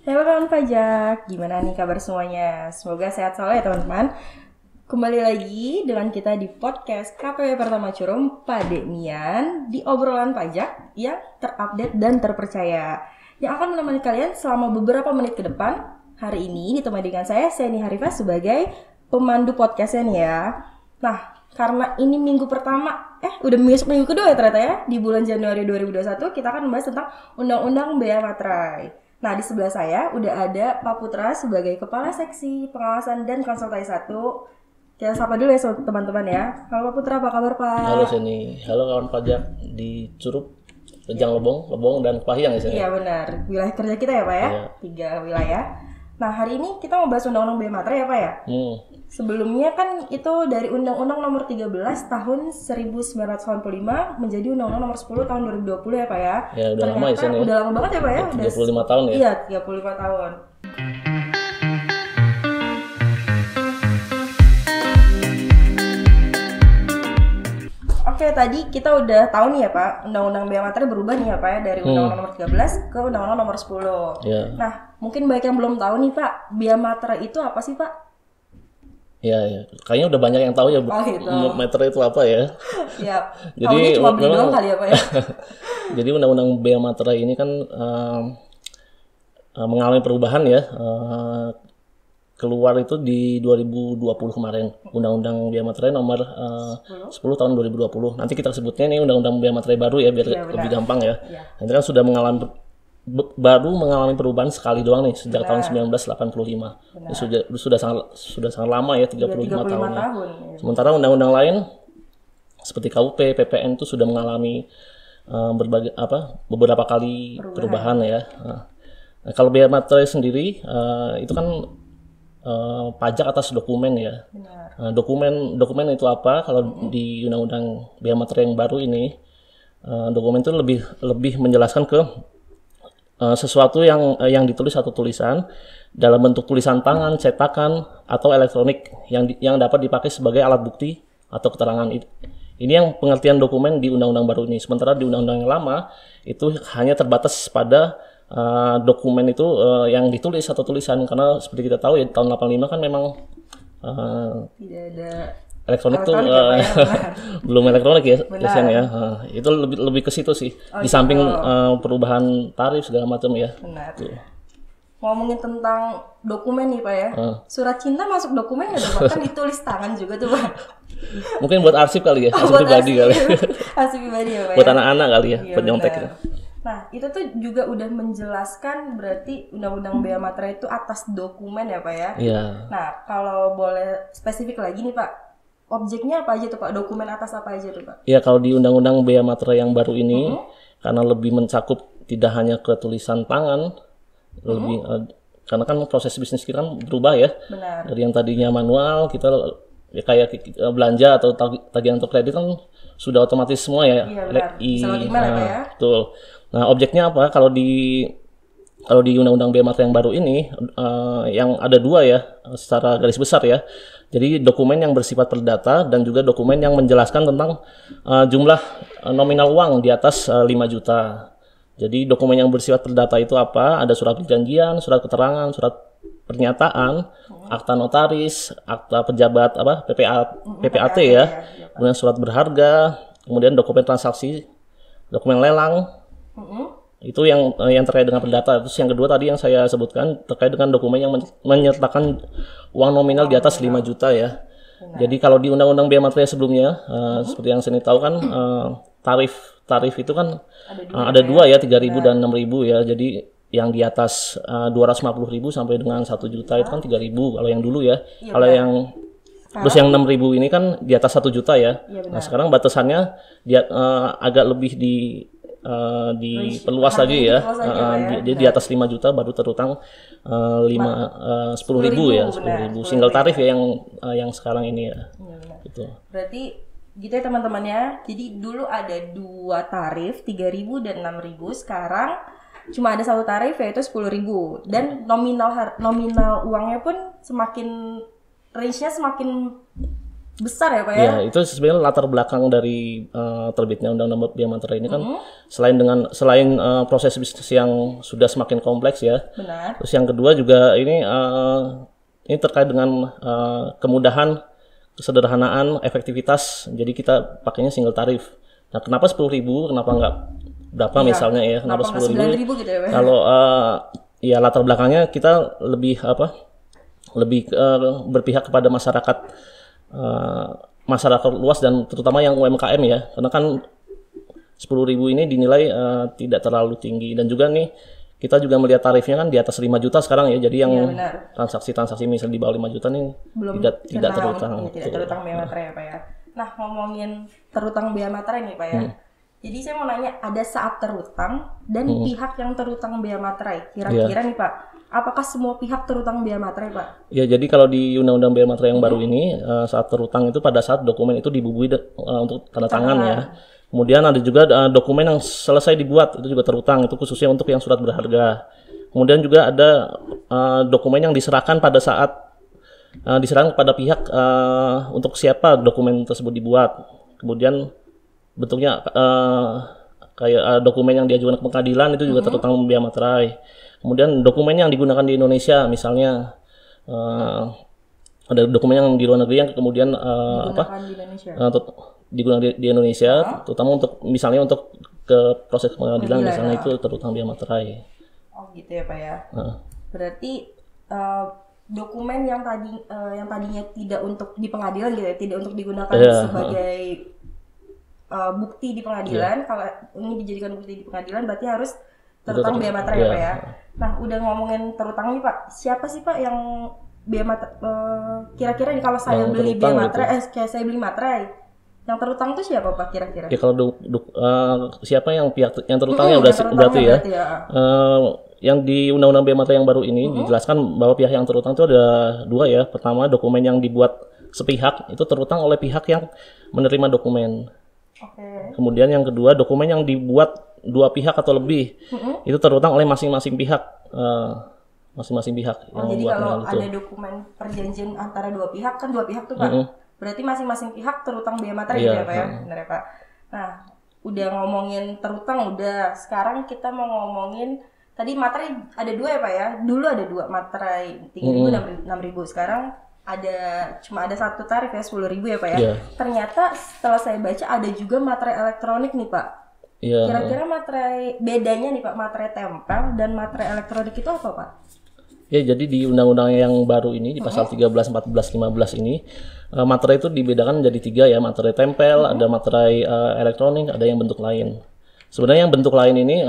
Halo kawan pajak, gimana nih kabar semuanya? Semoga sehat selalu ya teman-teman. Kembali lagi dengan kita di podcast KPW Pertama Curum Pademian di obrolan pajak yang terupdate dan terpercaya, yang akan menemani kalian selama beberapa menit ke depan. Hari ini ditemani dengan saya, Seni Harifah, sebagai pemandu podcastnya nih ya. Nah, karena ini minggu pertama, udah masuk minggu kedua ya ternyata ya, di bulan Januari 2021 kita akan membahas tentang Undang-Undang Bea Materai. Nah, di sebelah saya udah ada Pak Putra sebagai Kepala Seksi Pengawasan dan Konsultasi 1. Kita sapa dulu ya teman-teman ya. Halo Pak Putra, apa kabar Pak? Halo Seni, halo kawan pajak di Curup, Rejang Lebong dan Kepahyang ya Seni? Iya benar, wilayah kerja kita ya Pak ya, Iya. 3 wilayah. Nah, hari ini kita mau bahas Undang-Undang Bea Materai ya Pak ya. Sebelumnya kan itu dari Undang-Undang Nomor 13 Tahun 1985 menjadi Undang-Undang Nomor 10 Tahun 2020 ya Pak ya. Ya udah lama ya Seni. Udah lama banget ya Pak ya. 35 tahun ya? Iya, 35 tahun. Oke, tadi kita udah tahu nih ya Pak, Undang-Undang Bea Materai berubah nih ya Pak ya, dari Undang-Undang Nomor 13 ke Undang-Undang Nomor 10. Ya. Nah, mungkin banyak yang belum tahu nih Pak, Bea Materai itu apa sih Pak? Ya. Kayaknya udah banyak yang tahu ya gitu. Materai itu apa ya. Ya, Jadi taunya cuma beli memang- doang kali ya Pak ya. Jadi Undang-Undang Bea Materai ini kan mengalami perubahan ya. Keluar itu di 2020 kemarin, Undang-Undang Bea Materai nomor 10 tahun 2020. Nanti kita sebutnya nih Undang-Undang Bea Materai baru ya, biar lebih gampang ya. Nanti kan sudah baru mengalami perubahan sekali doang nih sejak tahun 1985. Ini sudah sangat lama ya, 35 tahun. Ya. Sementara undang-undang lain seperti KUP, PPN itu sudah mengalami beberapa kali perubahan ya. Nah, kalau bea materai sendiri itu kan pajak atas dokumen ya. Dokumen itu apa? Kalau di undang-undang bea materai yang baru ini, dokumen itu lebih menjelaskan ke sesuatu yang ditulis atau tulisan dalam bentuk tulisan tangan, cetakan atau elektronik yang dapat dipakai sebagai alat bukti atau keterangan. Ini yang pengertian dokumen di undang-undang baru ini. Sementara di undang-undang yang lama itu hanya terbatas pada dokumen itu yang ditulis atau tulisan, karena seperti kita tahu ya tahun 85 kan memang Tidak ada elektronik tuh belum elektronik ya, ya. Itu lebih ke situ sih. Di samping perubahan tarif segala macam ya. Benar. Ngomongin tentang dokumen nih Pak ya. Surat cinta masuk dokumen nggak tuh Pak? Kan ditulis tangan juga tuh Pak. Mungkin buat arsip kali ya, arsip pribadi kali. Arsip pribadi ya Pak. Buat anak-anak kali ya, Iya, penyontek. Nah, itu tuh juga udah menjelaskan berarti Undang-Undang Bea Materai itu atas dokumen ya Pak ya. Iya. Nah, kalau boleh spesifik lagi nih Pak, objeknya apa aja tuh Pak? Dokumen atas apa aja tuh Pak? Ya, kalau di Undang-Undang Bea Materai yang baru ini, karena lebih mencakup tidak hanya ke tulisan tangan, karena kan proses bisnis kita kan berubah ya. Benar. Dari yang tadinya manual, kita ya kayak belanja atau tagihan untuk kredit kan sudah otomatis semua ya. Iya benar. Bisa login ya Pak ya? Betul. Nah, objeknya apa? Kalau di Undang-Undang Bea Materai yang baru ini, yang ada dua ya, secara garis besar ya. Jadi dokumen yang bersifat perdata dan juga dokumen yang menjelaskan tentang jumlah nominal uang di atas 5 juta. Jadi dokumen yang bersifat perdata itu apa? Ada surat perjanjian, surat keterangan, surat pernyataan, akta notaris, akta pejabat PPAT ya. Kemudian surat berharga, kemudian dokumen transaksi, dokumen lelang. Itu yang terkait dengan perdata. Terus yang kedua tadi yang saya sebutkan terkait dengan dokumen yang menyertakan uang nominal di atas 5 juta ya. Jadi kalau di Undang-Undang Bea Materai sebelumnya, seperti yang saya tahu kan tarif itu kan ada dua ya, 3.000 dan 6.000 ya. Jadi yang di atas 250.000 sampai dengan 1 juta itu kan 3.000 kalau yang dulu ya. Kalau yang terus yang 6.000 ini kan di atas 1 juta ya. Nah, sekarang batasannya dia agak lebih diperluas lagi ya. Jadi di atas 5 juta baru terutang 10.000 ya, 10.000 single tarif ya yang sekarang ini ya. Gitu. Berarti gitu ya teman-teman ya. Jadi dulu ada 2 tarif, 3.000 dan 6.000. Sekarang cuma ada 1 tarif yaitu 10.000 dan nominal uangnya pun semakin range-nya semakin besar ya Pak ya? Ya, itu sebenarnya latar belakang dari terbitnya Undang-Undang Bea Materai ini kan selain proses bisnis yang sudah semakin kompleks ya. Benar. Terus yang kedua juga ini terkait dengan kemudahan, kesederhanaan, efektivitas. Jadi kita pakainya single tarif. Nah, kenapa 10.000? Kenapa nggak berapa Iya. misalnya ya? Kenapa 10.000? 9.000 gitu ya Pak? Kalau ya latar belakangnya kita lebih berpihak kepada masyarakat luas dan terutama yang UMKM ya, karena kan 10.000 ini dinilai tidak terlalu tinggi, dan juga nih kita juga melihat tarifnya kan di atas 5 juta sekarang ya, jadi yang Iya, benar. transaksi misal di bawah 5 juta nih Belum tidak terutang. tidak terutang bea materai ya Pak ya. Nah, ngomongin terutang bea materai nih Pak ya. Jadi saya mau nanya, ada saat terutang dan pihak yang terutang bea materai. Kira-kira nih Pak, apakah semua pihak terutang bea materai Pak? Ya, jadi kalau di Undang-Undang Bea Materai yang baru ini, saat terutang itu pada saat dokumen itu dibubuhi untuk tanda tangan ya. Kemudian ada juga dokumen yang selesai dibuat, itu juga terutang, itu khususnya untuk yang surat berharga. Kemudian juga ada dokumen yang diserahkan pada saat diserahkan kepada pihak untuk siapa dokumen tersebut dibuat. Kemudian bentuknya kayak dokumen yang diajukan ke pengadilan itu juga terutang bea materai. Kemudian dokumen yang digunakan di Indonesia, misalnya ada dokumen yang di luar negeri yang kemudian Digunakan di Indonesia. digunakan di Indonesia, terutama untuk misalnya untuk ke proses pengadilan misalnya itu terutang bea materai. Oh gitu ya Pak ya. Berarti dokumen yang tadinya tidak untuk di pengadilan gitu ya, tidak untuk digunakan sebagai bukti di pengadilan, kalau ini dijadikan bukti di pengadilan berarti harus terutang bea materai ya Pak ya. Nah, udah ngomongin terutang nih Pak, siapa sih Pak yang bea materai kira-kira nih kalau saya beli bea materai kayak saya beli materai, yang terutang itu siapa Pak kira-kira? Ya kalau siapa yang pihak yang terutangnya berarti ya. Yang di Undang-Undang Bea Materai yang baru ini dijelaskan bahwa pihak yang terutang itu ada dua ya. Pertama, dokumen yang dibuat sepihak itu terutang oleh pihak yang menerima dokumen. Kemudian yang kedua, dokumen yang dibuat dua pihak atau lebih itu terutang oleh masing-masing pihak. Jadi kalau ada dokumen perjanjian antara dua pihak kan dua pihak tuh Pak. Berarti masing-masing pihak terutang bea materai gitu ya Pak ya. Benar ya Pak. Nah, udah ngomongin terutang udah. Sekarang kita mau ngomongin tadi materai ada dua ya Pak ya. Dulu ada dua materai 3.000 6.000. Sekarang cuma ada satu tarif ya 10.000 ya Pak ya. Ternyata setelah saya baca ada juga materai elektronik nih Pak. Kira-kira materai bedanya nih Pak, materai tempel dan materai elektronik itu apa Pak? Ya, jadi di undang-undang yang baru ini di pasal 13, 14, 15 ini materai itu dibedakan menjadi 3 ya, materai tempel, ada materai elektronik, ada yang bentuk lain. Sebenarnya yang bentuk lain ini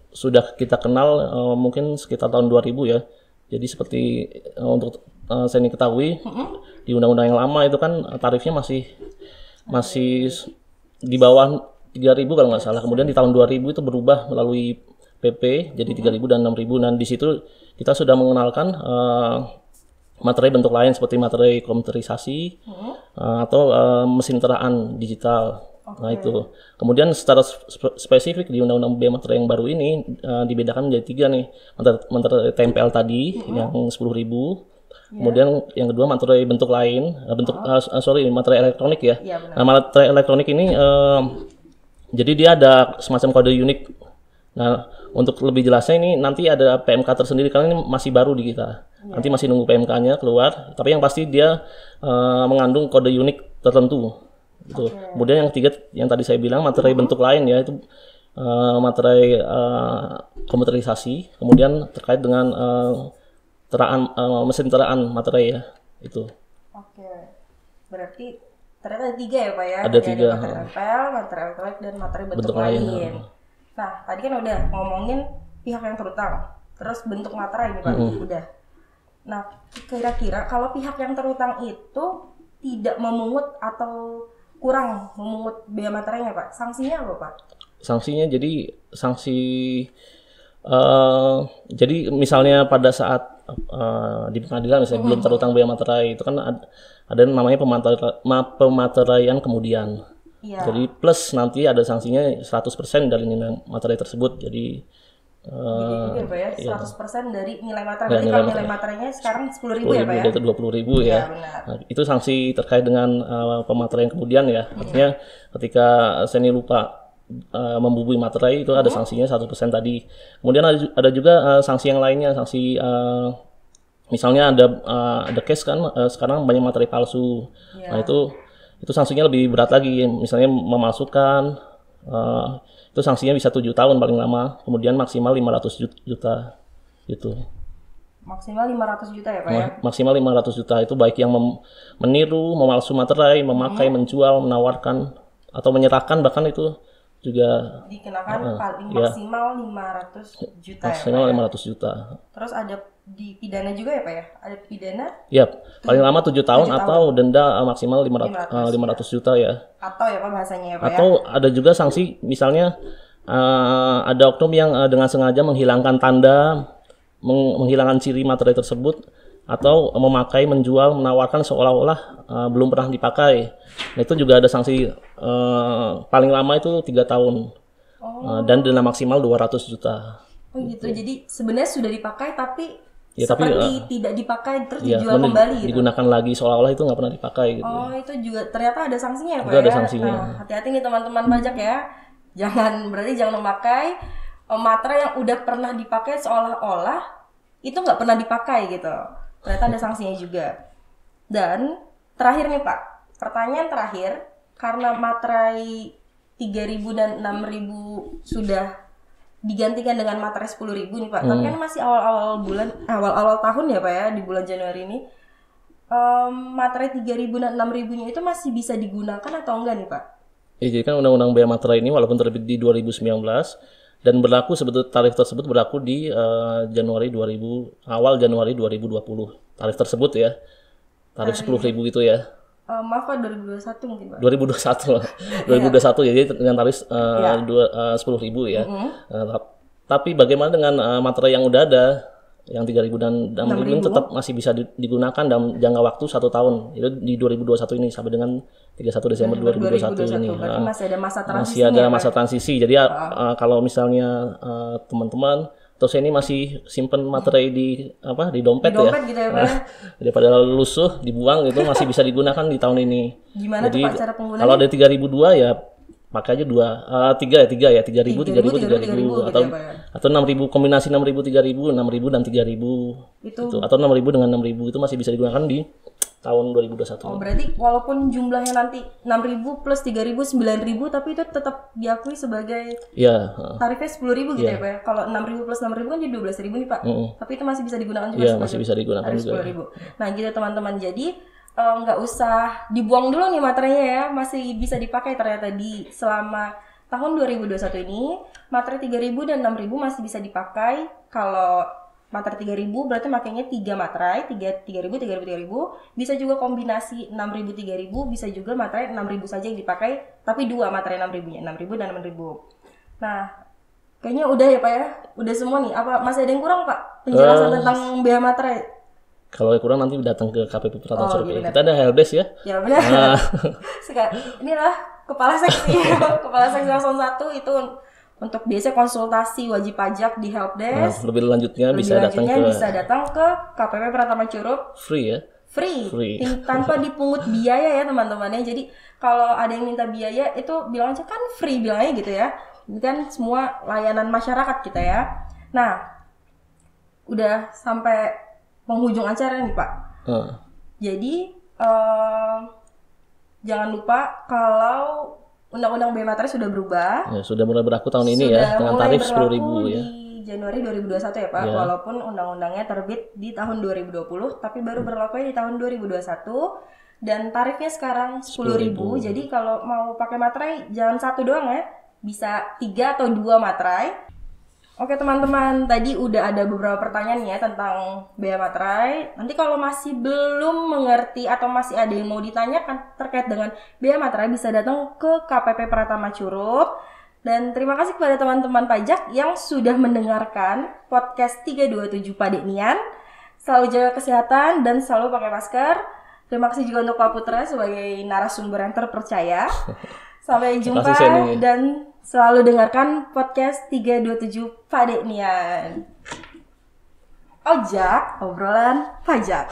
sudah kita kenal mungkin sekitar tahun 2000 ya. Jadi seperti untuk saya ketahui di undang-undang yang lama itu kan tarifnya masih di bawah 3.000 kalau nggak salah. Kemudian di tahun 2000 itu berubah melalui PP jadi 3.000 dan 6.000. Dan di situ kita sudah mengenalkan materai bentuk lain seperti materai komputerisasi atau mesin teraan digital. Nah itu. Kemudian secara spesifik di Undang-Undang Bea Materai yang baru ini dibedakan menjadi 3 nih. Materai tempel tadi yang 10.000. Kemudian yang kedua materai bentuk lain, materai elektronik ya. Nah, materai elektronik ini jadi dia ada semacam kode unik. Nah, untuk lebih jelasnya ini nanti ada PMK tersendiri karena ini masih baru di kita. Nanti masih nunggu PMK-nya keluar, tapi yang pasti dia mengandung kode unik tertentu. Gitu. Kemudian yang ketiga yang tadi saya bilang materai bentuk lain ya, itu materai komputerisasi, kemudian terkait dengan mesin teraan materai ya itu. Berarti ternyata ada 3 ya Pak ya? Ada 3. Ada materai tempel, materai elektronik dan materai bentuk lain. Nah tadi kan udah ngomongin pihak yang terutang, terus bentuk materai nih Pak udah. Nah kira-kira kalau pihak yang terutang itu tidak memungut atau kurang memungut bea materainya Pak, sanksinya apa Pak? Sanksinya jadi jadi misalnya pada saat di pengadilan misalnya belum terutang bea materai itu kan ada namanya pemateraian kemudian. Jadi plus nanti ada sanksinya 100% dari nilai materai tersebut. Jadi Gede juga ya Pak ya, Iya. 100% dari nilai materai. Ya, Berarti nilai kalau materai. nilai materainya sekarang 10.000 ya Pak ya? Itu 20.000 Iya, ya. benar. Nah, itu sanksi terkait dengan pemateraian kemudian ya. Artinya ketika seni lupa membubui materai itu ada sanksinya 1% tadi. Kemudian ada juga sanksi yang lainnya, sanksi misalnya ada case kan sekarang banyak materai palsu. Nah, itu sanksinya lebih berat lagi. Misalnya memalsukan itu sanksinya bisa 7 tahun paling lama, kemudian maksimal 500 juta gitu. Maksimal 500 juta ya Pak ya? Maksimal 500 juta itu baik yang meniru, memalsu materai, memakai, menjual, menawarkan atau menyerahkan, bahkan itu juga Dikenakan paling maksimal 500 juta maksimal ya Pak ya? 500 juta. Terus ada dipidana juga ya Pak ya? Ada pidana Ya, paling lama 7 tahun 7 atau denda maksimal 500 juta ya. atau ya Pak bahasanya ya Pak ya? Atau ada juga sanksi misalnya ada oknum yang dengan sengaja menghilangkan tanda, menghilangkan ciri materai tersebut, atau memakai, menjual, menawarkan seolah-olah belum pernah dipakai. Nah, itu juga ada sanksi paling lama itu 3 tahun dan denda maksimal 200 juta. Oh gitu, jadi sebenarnya sudah dipakai tapi Ya, tapi seperti tidak dipakai terus ya, dijual kembali gitu. digunakan lagi seolah-olah itu nggak pernah dipakai gitu. Oh itu juga ternyata ada sanksinya ya Pak Itu ada ya? sanksinya. Nah, hati-hati nih teman-teman pajak ya. Berarti jangan memakai materai yang udah pernah dipakai seolah-olah itu nggak pernah dipakai gitu. Ternyata ada sanksinya juga. Dan terakhir nih Pak, pertanyaan terakhir, karena materai 3.000 dan 6.000 sudah digantikan dengan materai 10.000 nih Pak. Tapi kan masih awal-awal tahun ya Pak ya, di bulan Januari ini. Materai 3.000 dan 6.000-nya itu masih bisa digunakan atau enggak nih Pak? Ya, jadi kan Undang-Undang Bea Materai ini walaupun terbit di 2019 dan berlaku sebetulnya tarif tersebut berlaku di awal Januari 2020. Tarif tersebut ya. Tarif 10.000 itu ya. Maaf Pak, 2021 mungkin Pak. 2021. 2021 ya, jadi dengan tarif 10.000 ya. Tapi bagaimana dengan materai yang udah ada, yang 3.000 dan 6.000 ini tetap masih bisa digunakan dalam jangka waktu 1 tahun. Itu di 2021 ini sampai dengan 31 Desember 2021 ini. Berarti masih ada masa transisi. Masih ada masa transisi. Jadi kalau misalnya teman-teman atau saya ini masih simpen materai di dompet ya. Dompet gitu ya Pak. Daripada lusuh dibuang gitu masih bisa digunakan di tahun ini. Gimana Jadi, tuh Pak cara penggunaannya? kalau ada 3.002 ya pakai aja 3 ya, 3.000 atau gitu ya, Pak, ya? atau 6.000, kombinasi 6.000 3.000, 6.000 dan 3.000 Itu. atau 6.000 dengan 6.000 itu masih bisa digunakan di tahun 2021. Oh, berarti walaupun jumlahnya nanti 6.000 plus 3.000 9.000 tapi itu tetap diakui sebagai Iya, tarifnya 10.000 gitu ya Pak ya? Kalau 6.000 plus 6.000 kan jadi 12.000 nih Pak. Tapi itu masih bisa digunakan juga iya sebagai masih bisa digunakan tarif juga. 10.000. Nah gitu teman-teman, jadi nggak usah dibuang dulu nih materainya ya, masih bisa dipakai ternyata di selama tahun 2021 ini. Materai 3.000 dan 6.000 masih bisa dipakai. Kalau materai 3.000 berarti makanya 3 materai, 3.000, 3.000, 3.000. Bisa juga kombinasi 6.000, 3.000, bisa juga materai 6.000 saja yang dipakai, tapi 2 materai 6.000-nya, 6.000 dan 6.000. Nah, kayaknya udah ya Pak ya, udah semua nih. Apa masih ada yang kurang Pak? Penjelasan tentang bea materai? Kalau kurang nanti datang ke KPP Peraturan Survei. Iya, Kita ada helpdesk ya. Ya benar. Inilah kepala seksi, kepala seksi langsung 1 itu untuk biasa konsultasi wajib pajak di helpdesk. Lebih lanjutnya bisa datang ke KPP Pratama Curup. Free ya. Free. Tanpa dipungut biaya ya teman-teman ya. Jadi kalau ada yang minta biaya itu bilang aja kan free, bilang aja gitu ya. Ini kan semua layanan masyarakat kita ya. Nah, udah sampai penghujung acara nih Pak. Jadi jangan lupa kalau Undang-Undang Bea Materai sudah berubah. Ya, sudah mulai berlaku tahun ini ya dengan tarif 10.000 ya. Di Januari 2021 ya Pak. Ya. Walaupun undang-undangnya terbit di tahun 2020 tapi baru berlaku di tahun 2021 dan tarifnya sekarang 10.000. Jadi kalau mau pakai materai jangan 1 doang ya. Bisa 3 atau 2 materai. Oke teman-teman, tadi udah ada beberapa pertanyaan ya tentang bea materai. Nanti kalau masih belum mengerti atau masih ada yang mau ditanyakan terkait dengan bea materai bisa datang ke KPP Pratama Curup. Dan terima kasih kepada teman-teman pajak yang sudah mendengarkan podcast 327 Pak Dekmian. Selalu jaga kesehatan dan selalu pakai masker. Terima kasih juga untuk Pak Putra sebagai narasumber yang terpercaya. Sampai jumpa dan Selalu dengarkan podcast 327 Pak Dekmian. Ojak, obrolan pajak.